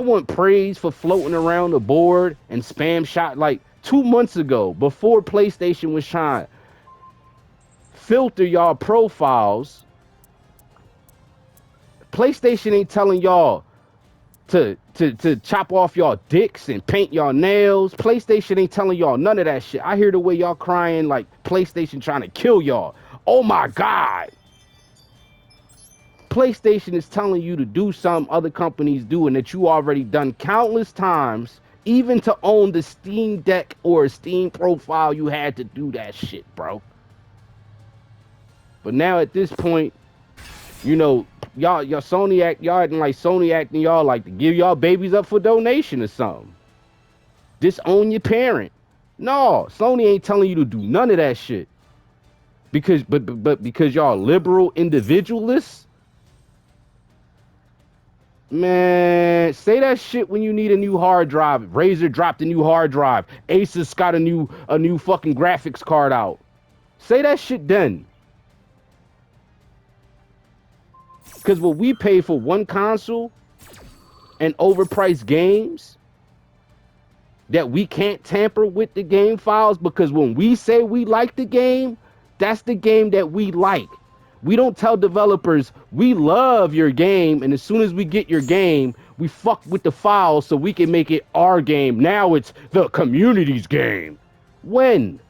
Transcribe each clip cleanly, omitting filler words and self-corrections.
want praise for floating around the board and spam shot like 2 months ago before PlayStation was trying to filter y'all profiles. PlayStation ain't telling y'all to chop off y'all dicks and paint y'all nails. PlayStation ain't telling y'all none of that shit. I hear the way y'all crying like PlayStation trying to kill y'all. Oh my God. PlayStation is telling you to do something other companies do and that you already done countless times. Even to own the Steam Deck or a Steam profile, you had to do that shit, bro. But now at this point, you know, y'all Sony act, y'all acting like Sony acting y'all like to give y'all babies up for donation or something. Disown your parent. No, Sony ain't telling you to do none of that shit. But because y'all liberal individualists, man, say that shit when you need a new hard drive. Razer dropped a new hard drive. Asus got a new fucking graphics card out. Say that shit then. Cause what we pay for one console and overpriced games that we can't tamper with the game files because when we say we like the game, that's the game that we like. We don't tell developers we love your game, and as soon as we get your game, we fuck with the files so we can make it our game. Now it's the community's game. When?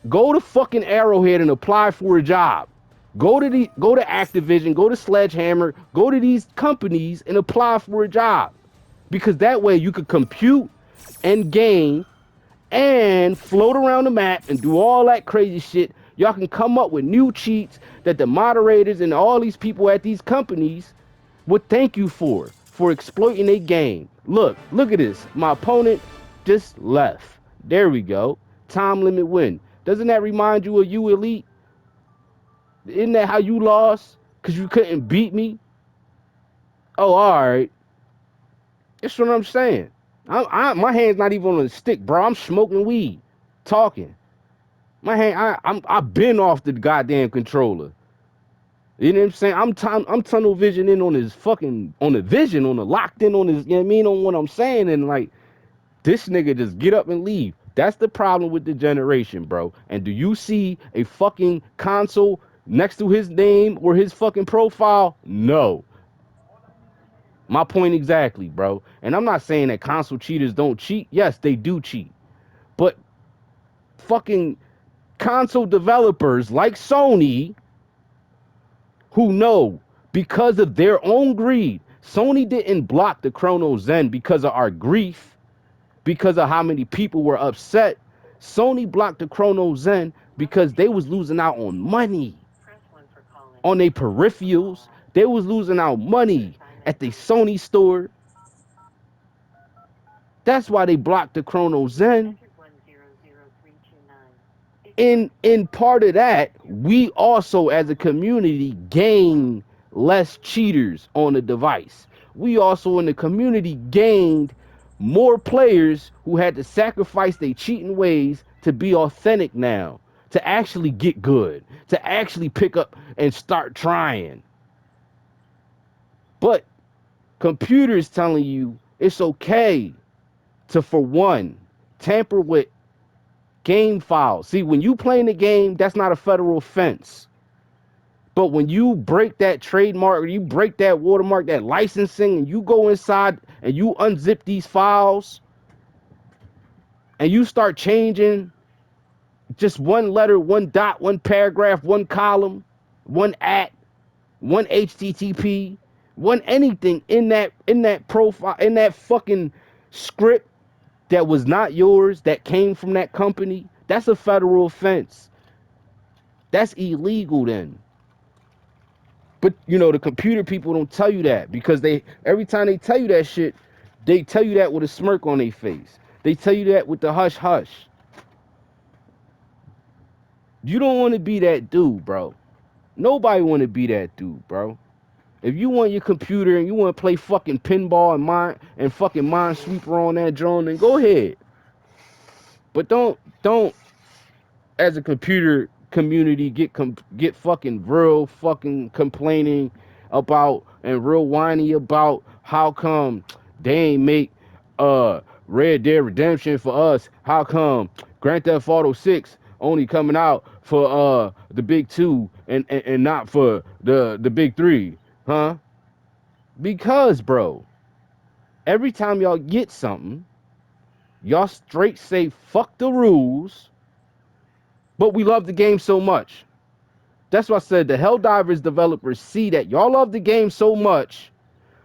Go to fucking Arrowhead and apply for a job. Go to Activision, go to Sledgehammer, go to these companies and apply for a job. Because that way you could compute and game and float around the map and do all that crazy shit. Y'all can come up with new cheats that the moderators and all these people at these companies would thank you for exploiting a game. Look at this. My opponent just left. There we go. Time limit win. Doesn't that remind you of you, Elite? Isn't that how you lost? Because you couldn't beat me? Oh, all right. That's what I'm saying. My hand's not even on the stick, bro. I'm smoking weed, talking. My hand, I've been off the goddamn controller. You know what I'm saying? I'm tunnel vision in on his fucking on the vision, on the locked in on his. You know what I mean? On what I'm saying, and like this nigga just get up and leave. That's the problem with the generation, bro. And do you see a fucking console next to his name or his fucking profile? No. My point exactly, bro. And I'm not saying that console cheaters don't cheat. Yes, they do cheat. But fucking console developers like Sony who know because of their own greed, Sony didn't block the Chrono Zen because of our grief, because of how many people were upset. Sony blocked the Chrono Zen because they was losing out on money on their peripherals. They was losing out money at the Sony store. That's why they blocked the Chrono Zen. In part of that, we also as a community gain less cheaters on the device. We also in the community gained more players who had to sacrifice their cheating ways to be authentic now, to actually get good, to actually pick up and start trying. But computers telling you it's okay to, for one, tamper with game files. See, when you playing the game, that's not a federal offense. But when you break that trademark or you break that watermark, that licensing, and you go inside and you unzip these files and you start changing just one letter, one dot, one paragraph, one column, one at, one HTTP, one anything in that profile, in that fucking script that was not yours, that came from that company, that's a federal offense. That's illegal then. But you know, the computer people don't tell you that because they every time they tell you that shit, they tell you that with a smirk on their face. They tell you that with the hush hush. You don't want to be that dude, bro. Nobody want to be that dude, bro. If you want your computer and you want to play fucking pinball and fucking Minesweeper on that drone, then go ahead. But don't as a computer community get fucking real fucking complaining about and real whiny about how come They ain't make Red Dead Redemption for us. How come Grand Theft Auto 6 only coming out for the big two and not for the big three? Huh? Because, bro, every time y'all get something, y'all straight say fuck the rules, but we love the game so much. That's why I said the Helldivers developers see that y'all love the game so much,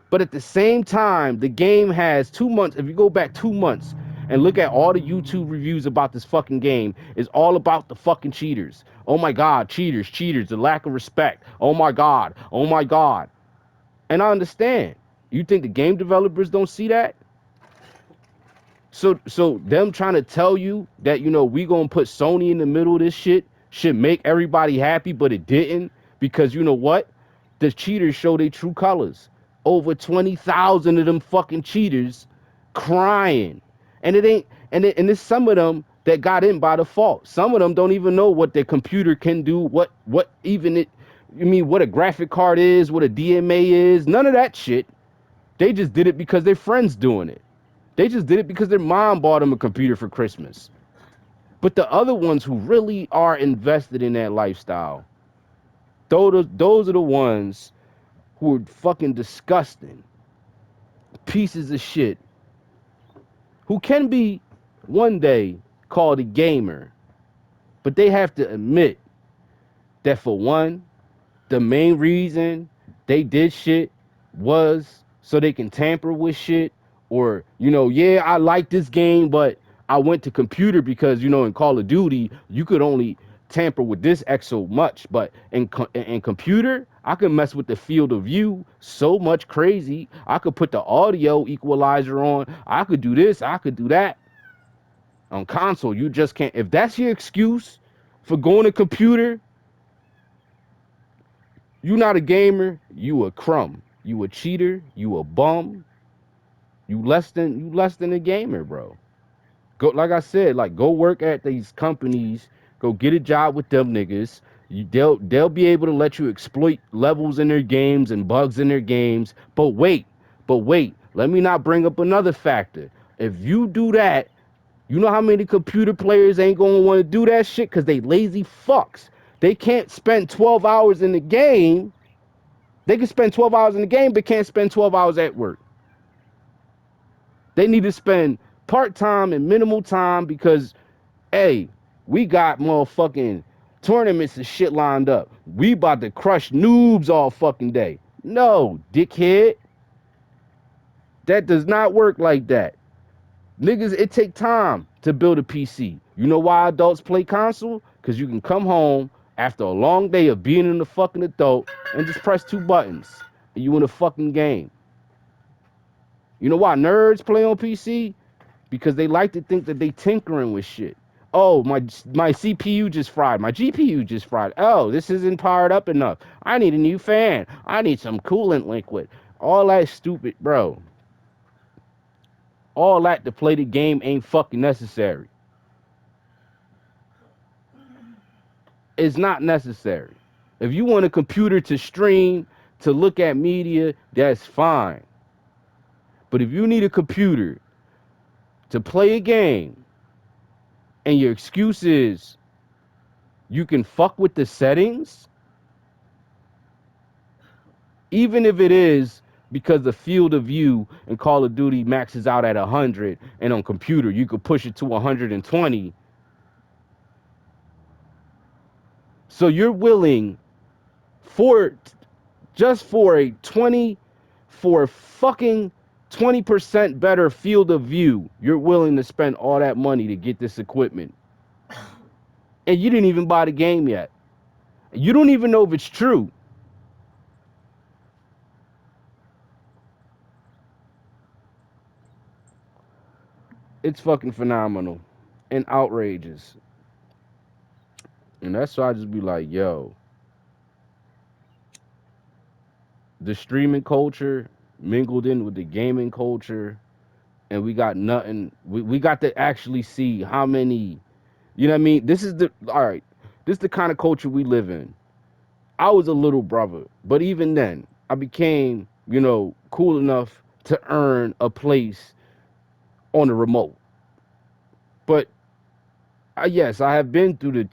but at the same time, the game has 2 months. If you go back 2 months and look at all the YouTube reviews about this fucking game, it's all about the fucking cheaters. Oh my God, cheaters, cheaters, the lack of respect. Oh my God, oh my God. And I understand. You think the game developers don't see that? So them trying to tell you that, you know, we gonna put Sony in the middle of this shit should make everybody happy, but it didn't, because you know what? The cheaters show their true colors. Over 20,000 of them fucking cheaters crying. And it ain't and it's some of them that got in by default. Some of them don't even know what their computer can do, what even it you mean what a graphic card is, what a DMA is, none of that shit. They just did it because their friends doing it. They just did it because their mom bought them a computer for Christmas. But the other ones who really are invested in that lifestyle, those are the ones who are fucking disgusting pieces of shit who can be one day called a gamer. But they have to admit that, for one, the main reason they did shit was so they can tamper with shit, or, you know, yeah, I like this game, but I went to computer because, you know, in Call of Duty you could only tamper with this X so much, but in computer I could mess with the field of view so much crazy. I could put the audio equalizer on, I could do this, I could do that. On console you just can't. If that's your excuse for going to computer, you not a gamer, you a crumb. You a cheater, you a bum, you less than a gamer, bro. Go, like I said, like, go work at these companies, go get a job with them niggas. They'll be able to let you exploit levels in their games and bugs in their games. But wait, let me not bring up another factor. If you do that, you know how many computer players ain't gonna want to do that shit because they lazy fucks. They can't spend 12 hours in the game. They can spend 12 hours in the game, but can't spend 12 hours at work. They need to spend part-time and minimal time because, hey, we got motherfucking tournaments and shit lined up. We about to crush noobs all fucking day. No, dickhead. That does not work like that. Niggas, it take time to build a PC. You know why adults play console? Because you can come home after a long day of being in the fucking adult and just press two buttons and you in a fucking game. You know why nerds play on PC? Because they like to think that they tinkering with shit. Oh, my CPU just fried. My GPU just fried. Oh, this isn't powered up enough. I need a new fan. I need some coolant liquid. All that stupid, bro. All that to play the game ain't fucking necessary. It's not necessary. If you want a computer to stream, to look at media, that's fine. But if you need a computer to play a game and your excuse is you can fuck with the settings, even if it is because the field of view in Call of Duty maxes out at 100 and on computer you could push it to 120. So you're willing for just for a 20 for a fucking 20% better field of view, you're willing to spend all that money to get this equipment. And you didn't even buy the game yet. You don't even know if it's true. It's fucking phenomenal and outrageous. And that's why I just be like, yo, the streaming culture mingled in with the gaming culture, and we got nothing. We got to actually see how many, you know what I mean? This is the, all right, this is the kind of culture we live in. I was a little brother, but even then, I became, you know, cool enough to earn a place on the remote. But yes, I have been through the.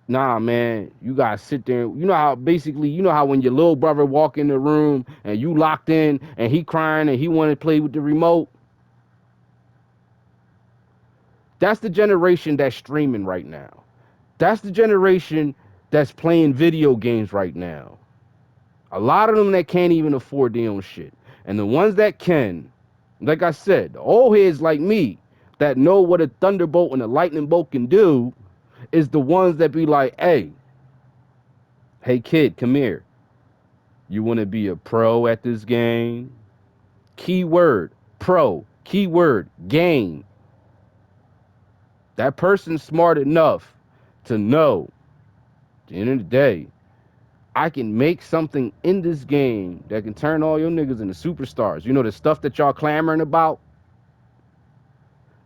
Nah, man, you gotta sit there. You know how basically, you know how when your little brother walk in the room and you locked in and he crying and he want to play with the remote. That's the generation that's streaming right now. That's the generation that's playing video games right now. A lot of them that can't even afford their own shit. And the ones that can, like I said, the old heads like me that know what a thunderbolt and a lightning bolt can do is the ones that be like, hey kid, come here. You want to be a pro at this game? Keyword, pro. Keyword, game. That person's smart enough to know, at the end of the day, I can make something in this game that can turn all your niggas into superstars. You know, the stuff that y'all clamoring about?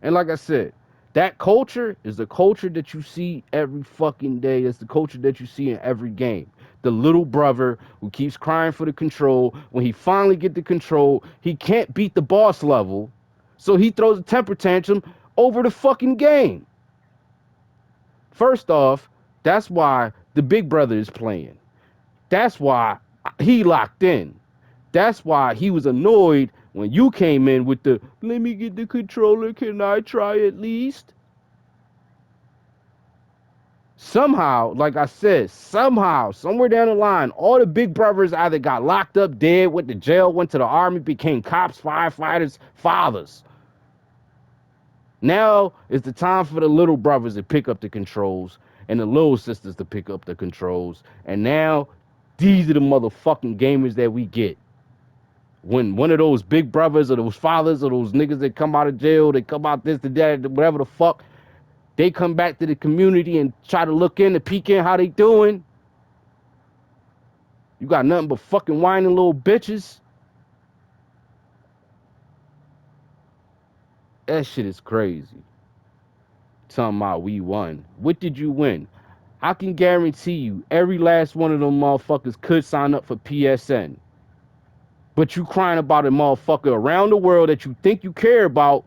And like I said, that culture is the culture that you see every fucking day. It's the culture that you see in every game. The little brother who keeps crying for the control. When he finally get the control, he can't beat the boss level. So he throws a temper tantrum over the fucking game. First off, that's why the big brother is playing. That's why he locked in. That's why he was annoyed when you came in with the, let me get the controller, can I try at least? Somehow, like I said, somehow, somewhere down the line, all the big brothers either got locked up, dead, went to jail, went to the army, became cops, firefighters, fathers. Now is the time for the little brothers to pick up the controls and the little sisters to pick up the controls. And now these are the motherfucking gamers that we get. When one of those big brothers or those fathers or those niggas that come out of jail, they come out this, that, whatever the fuck, they come back to the community and try to look in, to peek in how they doing. You got nothing but fucking whining little bitches. That shit is crazy. Talking about we won. What did you win? I can guarantee you every last one of them motherfuckers could sign up for PSN. But you crying about a motherfucker around the world that you think you care about,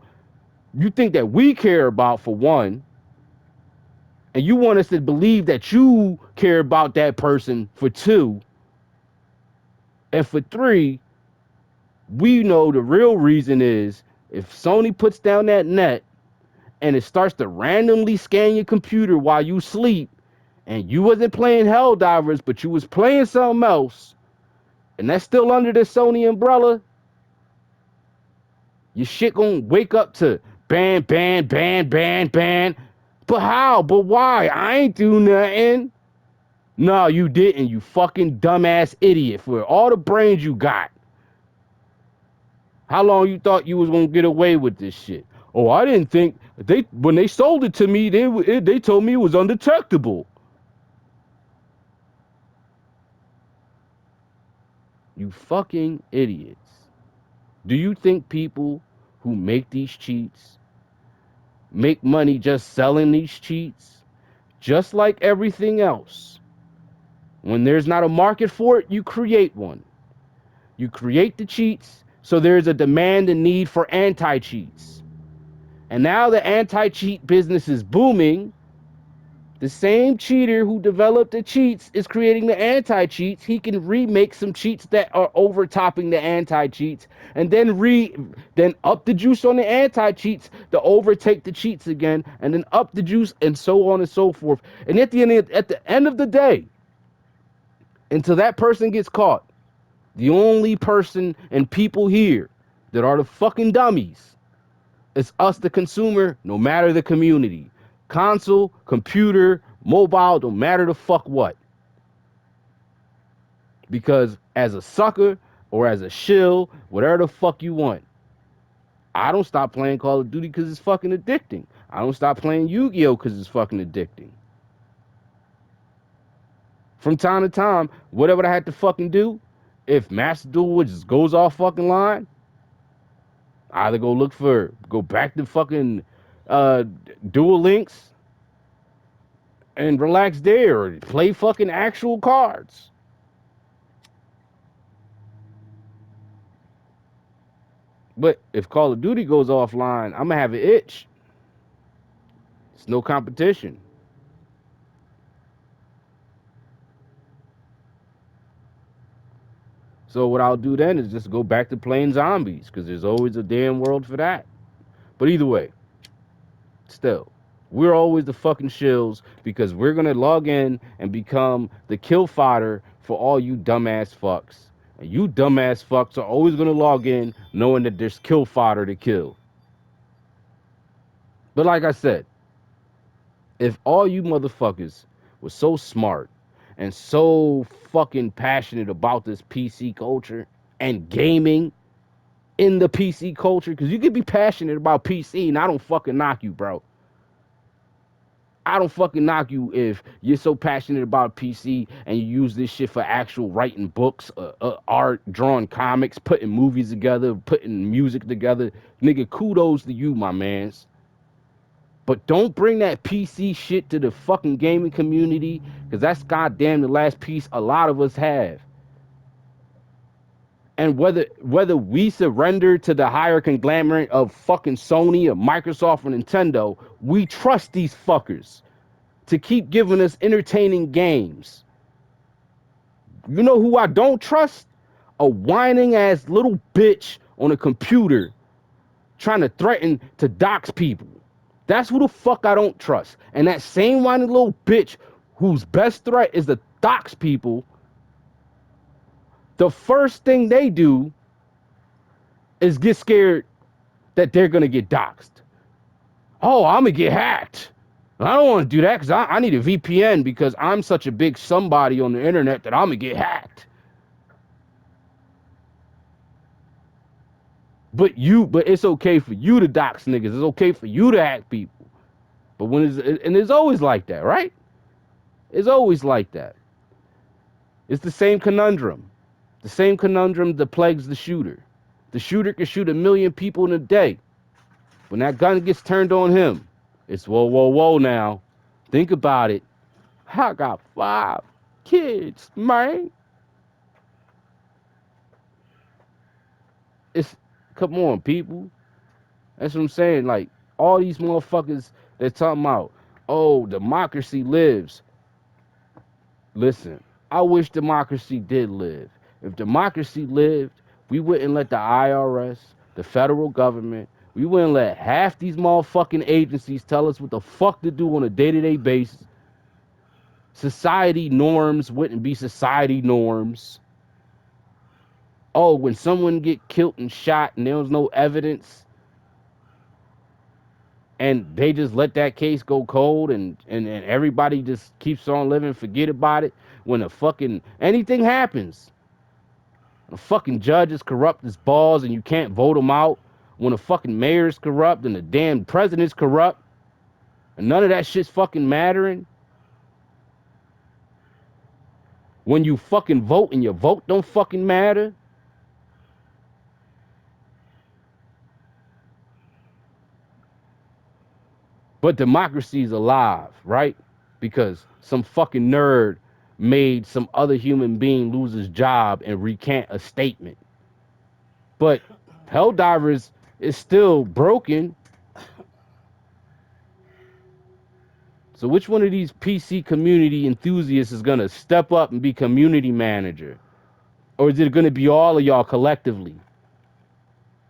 you think that we care about for one, and you want us to believe that you care about that person for two, and for three, we know the real reason is if Sony puts down that net and it starts to randomly scan your computer while you sleep, and you wasn't playing Helldivers, but you was playing something else, and that's still under the Sony umbrella, your shit gonna wake up to ban, ban, ban, ban, ban. But how? But why? I ain't do nothing. No, you didn't, you fucking dumbass idiot. For all the brains you got. How long you thought you was gonna get away with this shit? Oh, I didn't think when they sold it to me, they told me it was undetectable. You fucking idiots. Do you think people who make these cheats make money just selling these cheats? Just like everything else. When there's not a market for it, you create one. You create the cheats, so there's a demand and need for anti-cheats. And now the anti-cheat business is booming. The same cheater who developed the cheats is creating the anti-cheats. He can remake some cheats that are overtopping the anti-cheats, and then up the juice on the anti-cheats to overtake the cheats again, and then up the juice, and so on and so forth. And at the end of the day, until that person gets caught, the only person and people here that are the fucking dummies is us, the consumer, no matter the community. Console, computer, mobile, don't matter the fuck what. Because as a sucker or as a shill, whatever the fuck you want, I don't stop playing Call of Duty because it's fucking addicting. I don't stop playing Yu-Gi-Oh because it's fucking addicting. From time to time, whatever I had to fucking do, if Master Duel just goes off fucking line, I either go back to fucking Duel Links and relax there, or play fucking actual cards. But if Call of Duty goes offline, I'm gonna have an itch. It's no competition. So what I'll do then is just go back to playing zombies because there's always a damn world for that. But either way, still, we're always the fucking shills because we're gonna log in and become the kill fodder for all you dumbass fucks. And you dumbass fucks are always gonna log in knowing that there's kill fodder to kill. But like I said, if all you motherfuckers were so smart and so fucking passionate about this PC culture and gaming in the PC culture, because you could be passionate about PC and I don't fucking knock you, bro. I don't fucking knock you if you're so passionate about PC and you use this shit for actual writing books, art, drawing comics, putting movies together, putting music together. Nigga, kudos to you, my mans. But don't bring that PC shit to the fucking gaming community, because that's goddamn the last piece a lot of us have. And whether we surrender to the higher conglomerate of fucking Sony or Microsoft or Nintendo, we trust these fuckers to keep giving us entertaining games. You know who I don't trust? A whining ass little bitch on a computer trying to threaten to dox people. That's who the fuck I don't trust. And that same whining little bitch whose best threat is to dox people, the first thing they do is get scared that they're gonna get doxxed. Oh, I'm gonna get hacked. I don't want to do that because I need a VPN because I'm such a big somebody on the internet that I'm gonna get hacked. But it's okay for you to dox niggas. It's okay for you to hack people. But it's always like that, right? It's always like that. It's the same conundrum. The same conundrum that plagues the shooter. The shooter can shoot 1,000,000 people in a day. When that gun gets turned on him, it's whoa, whoa, whoa now. Think about it. I got 5 kids, man. It's come on, people. That's what I'm saying. Like all these motherfuckers they're talking about, oh, democracy lives. Listen, I wish democracy did live. If democracy lived, we wouldn't let the IRS, the federal government, we wouldn't let half these motherfucking agencies tell us what the fuck to do on a day-to-day basis. Society norms wouldn't be society norms. Oh, when someone get killed and shot and there was no evidence and they just let that case go cold and everybody just keeps on living, forget about it. When a fucking anything happens, a fucking judge is corrupt as balls and you can't vote him out. When a fucking mayor is corrupt and the damn president's corrupt and none of that shit's fucking mattering. When you fucking vote and your vote don't fucking matter. But democracy's alive, right? Because some fucking nerd made some other human being lose his job and recant a statement. But Helldivers is still broken. So which one of these PC community enthusiasts is gonna step up and be community manager? Or is it gonna be all of y'all collectively?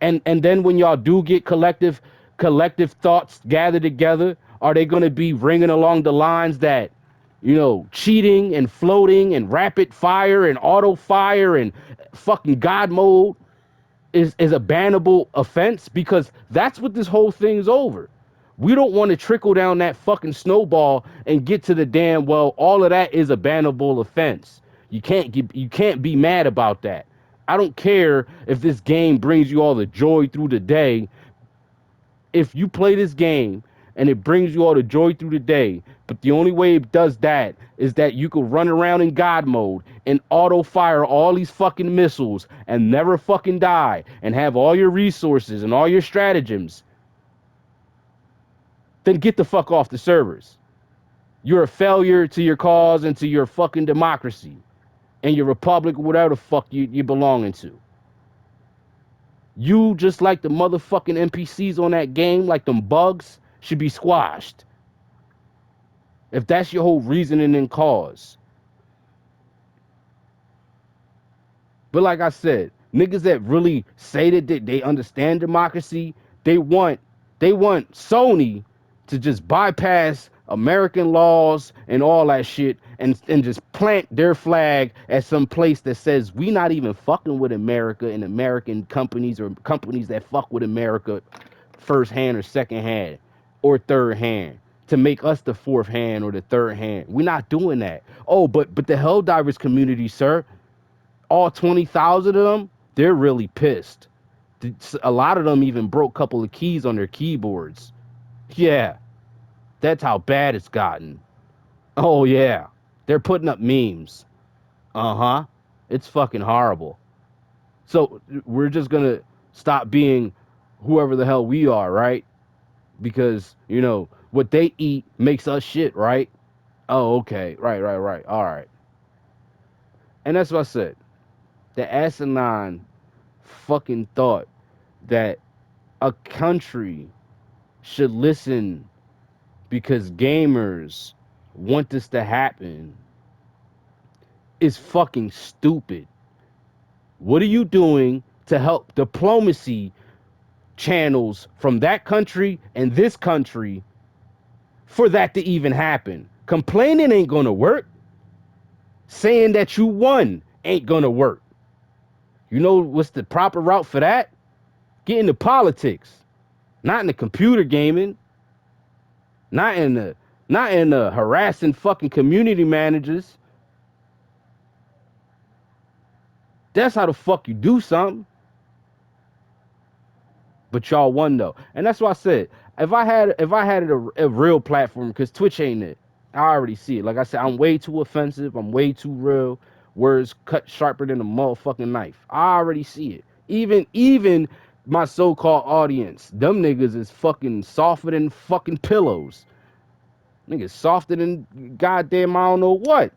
And then when y'all do get collective thoughts gathered together, are they gonna be ringing along the lines that, cheating and floating and rapid fire and auto fire and fucking God mode is a bannable offense? Because that's what this whole thing's over. We don't want to trickle down that fucking snowball and get to the damn, well, all of that is a bannable offense. You can't be mad about that. I don't care if this game brings you all the joy through the day. If you play this game and it brings you all the joy through the day, but the only way it does that is that you can run around in God mode and auto fire all these fucking missiles and never fucking die and have all your resources and all your stratagems, then get the fuck off the servers. You're a failure to your cause and to your fucking democracy and your republic, whatever the fuck you belonging to. You, just like the motherfucking NPCs on that game, like them bugs, should be squashed. If that's your whole reasoning and cause. But like I said, niggas that really say that they understand democracy, they want Sony to just bypass American laws and all that shit and just plant their flag at some place that says we not even fucking with America and American companies or companies that fuck with America first hand or second hand or third hand to make us the fourth hand or the third hand. We're not doing that. Oh, but the Helldivers community, sir, all 20,000 of them, they're really pissed. A lot of them even broke a couple of keys on their keyboards. Yeah, that's how bad it's gotten. Oh, yeah. They're putting up memes. Uh-huh. It's fucking horrible. So we're just going to stop being whoever the hell we are, right? Because, what they eat makes us shit, right? Oh, okay. Right. All right. And that's what I said. The asinine fucking thought that a country should listen because gamers want this to happen is fucking stupid. What are you doing to help diplomacy channels from that country and this country for that to even happen? Complaining ain't gonna work. Saying that you won ain't gonna work. You know what's the proper route for that? Get into politics, not in the computer gaming. Not in the harassing fucking community managers. That's how the fuck you do something. But y'all won though, and that's why I said if I had a real platform, because Twitch ain't it. I already see it. Like I said, I'm way too offensive. I'm way too real. Words cut sharper than a motherfucking knife. I already see it. Even my so-called audience, them niggas is fucking softer than fucking pillows. Niggas softer than goddamn I don't know what.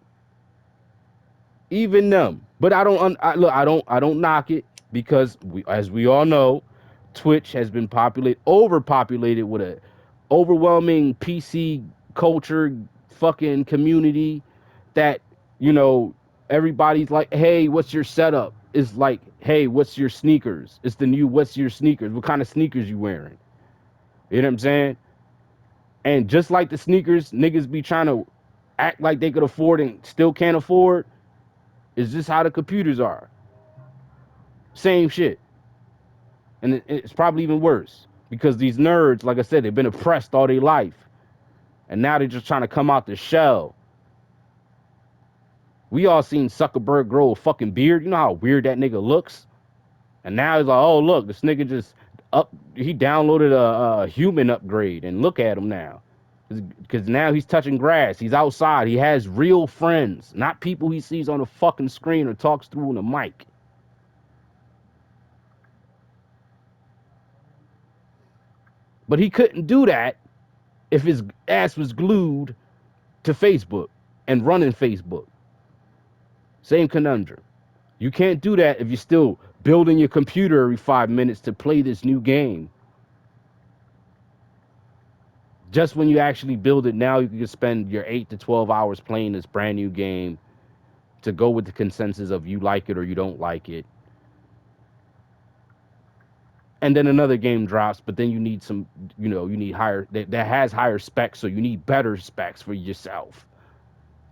Even them. But I don't look. I don't knock it because as we all know, Twitch has been overpopulated with a overwhelming PC culture fucking community that you know everybody's like, hey, what's your setup? It's like, hey, what's your sneakers? It's the new what's your sneakers? What kind of sneakers you wearing? You know what I'm saying? And just like the sneakers, niggas be trying to act like they could afford and still can't afford. Is this how the computers are? Same shit. And it's probably even worse because these nerds, like I said, they've been oppressed all their life. And now they're just trying to come out the shell. We all seen Zuckerberg grow a fucking beard. You know how weird that nigga looks? And now he's like, oh, look, this nigga just he downloaded a human upgrade. And look at him now. Because now he's touching grass. He's outside. He has real friends, not people he sees on a fucking screen or talks through on a mic. But he couldn't do that if his ass was glued to Facebook and running Facebook. Same conundrum. You can't do that if you're still building your computer every 5 minutes to play this new game. Just when you actually build it now, you can spend your 8 to 12 hours playing this brand new game to go with the consensus of you like it or you don't like it. And then another game drops, but then you need some, you need higher, that has higher specs, so you need better specs for yourself.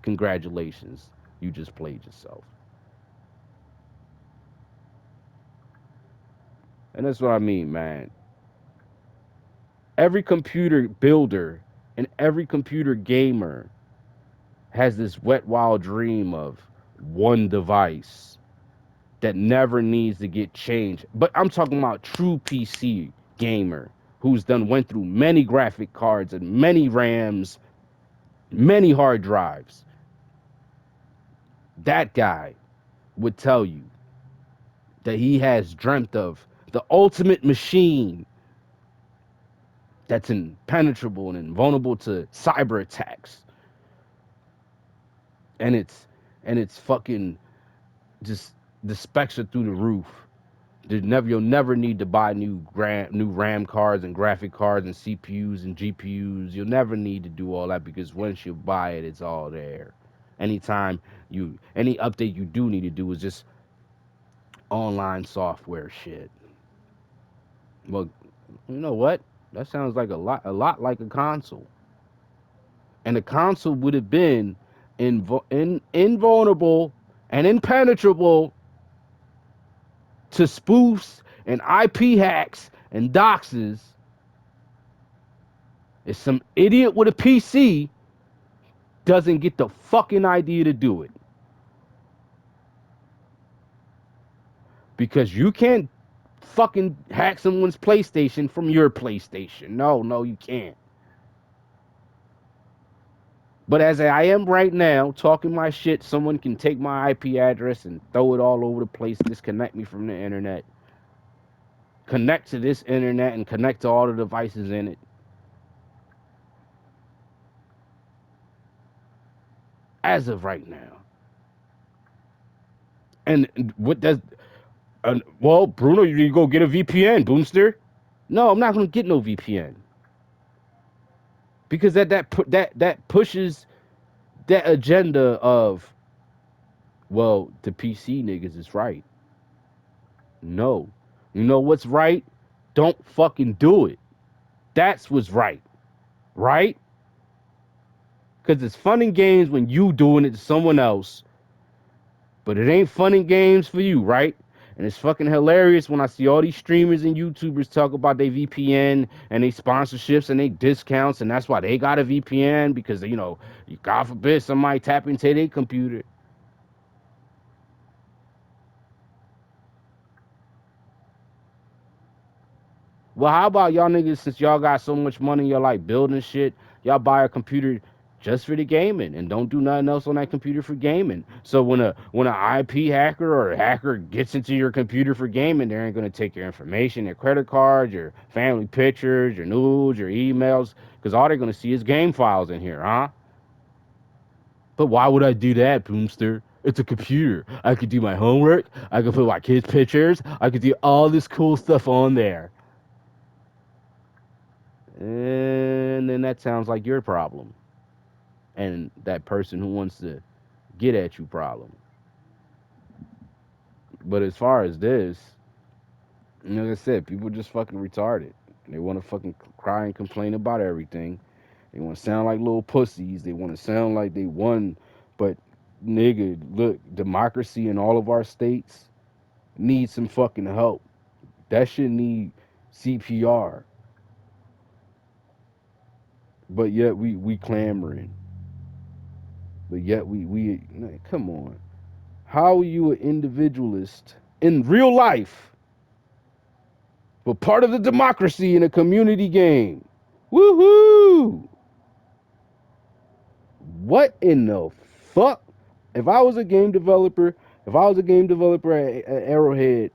Congratulations, you just played yourself. And that's what I mean, man. Every computer builder and every computer gamer has this wet wild dream of one device that never needs to get changed. But I'm talking about true PC gamer who's went through many graphic cards and many RAMs, many hard drives. That guy would tell you that he has dreamt of the ultimate machine that's impenetrable and invulnerable to cyber attacks. And it's fucking just the specs are through the roof. You'll never need to buy new RAM cards and graphic cards and CPUs and GPUs. You'll never need to do all that because once you buy it, it's all there. Anytime any update you do need to do is just online software shit. Well, you know what? That sounds like a lot like a console. And the console would have been invulnerable and impenetrable to spoofs and IP hacks and doxes if some idiot with a PC doesn't get the fucking idea to do it. Because you can't fucking hack someone's PlayStation from your PlayStation. No, you can't. But as I am right now, talking my shit, someone can take my IP address and throw it all over the place, disconnect me from the internet, connect to this internet, and connect to all the devices in it. As of right now. And what does. Well, Bruno, you need to go get a VPN, Boomster. No, I'm not going to get no VPN. Because that pushes that agenda of, well, the PC niggas is right. No. You know what's right? Don't fucking do it. That's what's right. Right? Because it's fun and games when you doing it to someone else, but it ain't fun and games for you, right? And it's fucking hilarious when I see all these streamers and YouTubers talk about their VPN and their sponsorships and their discounts, and that's why they got a VPN because, God forbid somebody tap into their computer. Well, how about y'all niggas, since y'all got so much money, y'all like building shit, y'all buy a computer just for the gaming and don't do nothing else on that computer for gaming. So when an IP hacker or a hacker gets into your computer for gaming, they ain't gonna take your information, your credit cards, your family pictures, your news, your emails, because all they're gonna see is game files in here, huh? But why would I do that, Boomster? It's a computer. I could do my homework. I could put my kids' pictures. I could do all this cool stuff on there. And then that sounds like your problem and that person who wants to get at you problem. But as far as this, like I said, people just fucking retarded. They want to fucking cry and complain about everything. They want to sound like little pussies. They want to sound like they won. But nigga, look, democracy in all of our states needs some fucking help. That shit need CPR. But yet we clamoring. But yet we come on. How are you an individualist in real life, but part of the democracy in a community game? Woohoo! What in the fuck? If I was a game developer, at Arrowhead,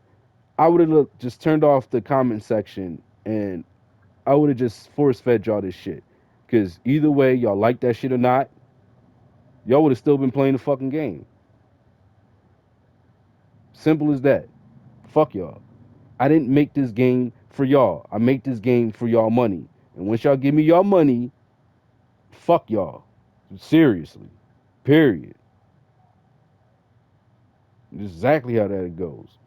I would have just turned off the comment section and I would have just force fed y'all this shit. Cause either way, y'all like that shit or not, y'all would have still been playing the fucking game. Simple as that. Fuck y'all. I didn't make this game for y'all. I make this game for y'all money. And once y'all give me y'all money, fuck y'all. Seriously. Period. Exactly how that goes.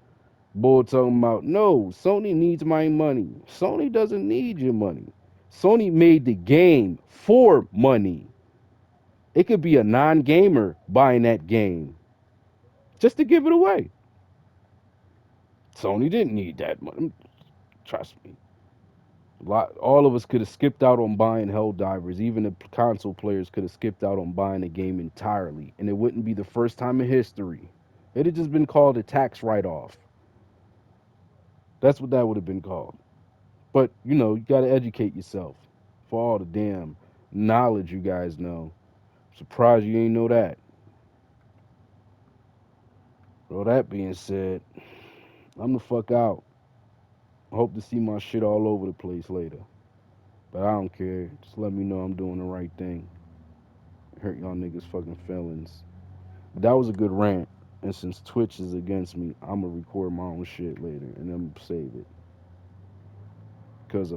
Boy talking about, no, Sony needs my money. Sony doesn't need your money. Sony made the game for money. It could be a non gamer buying that game just to give it away. Sony didn't need that money. Trust me. All of us could have skipped out on buying Helldivers. Even the console players could have skipped out on buying the game entirely, and it wouldn't be the first time in history. It had just been called a tax write-off. That's what that would have been called. But you got to educate yourself for all the damn knowledge you guys know. Surprised you ain't know that. Well, that being said, I'm the fuck out. I hope to see my shit all over the place later. But I don't care. Just let me know I'm doing the right thing. Hurt y'all niggas fucking feelings. That was a good rant. And since Twitch is against me, I'm gonna record my own shit later and then save it. Cause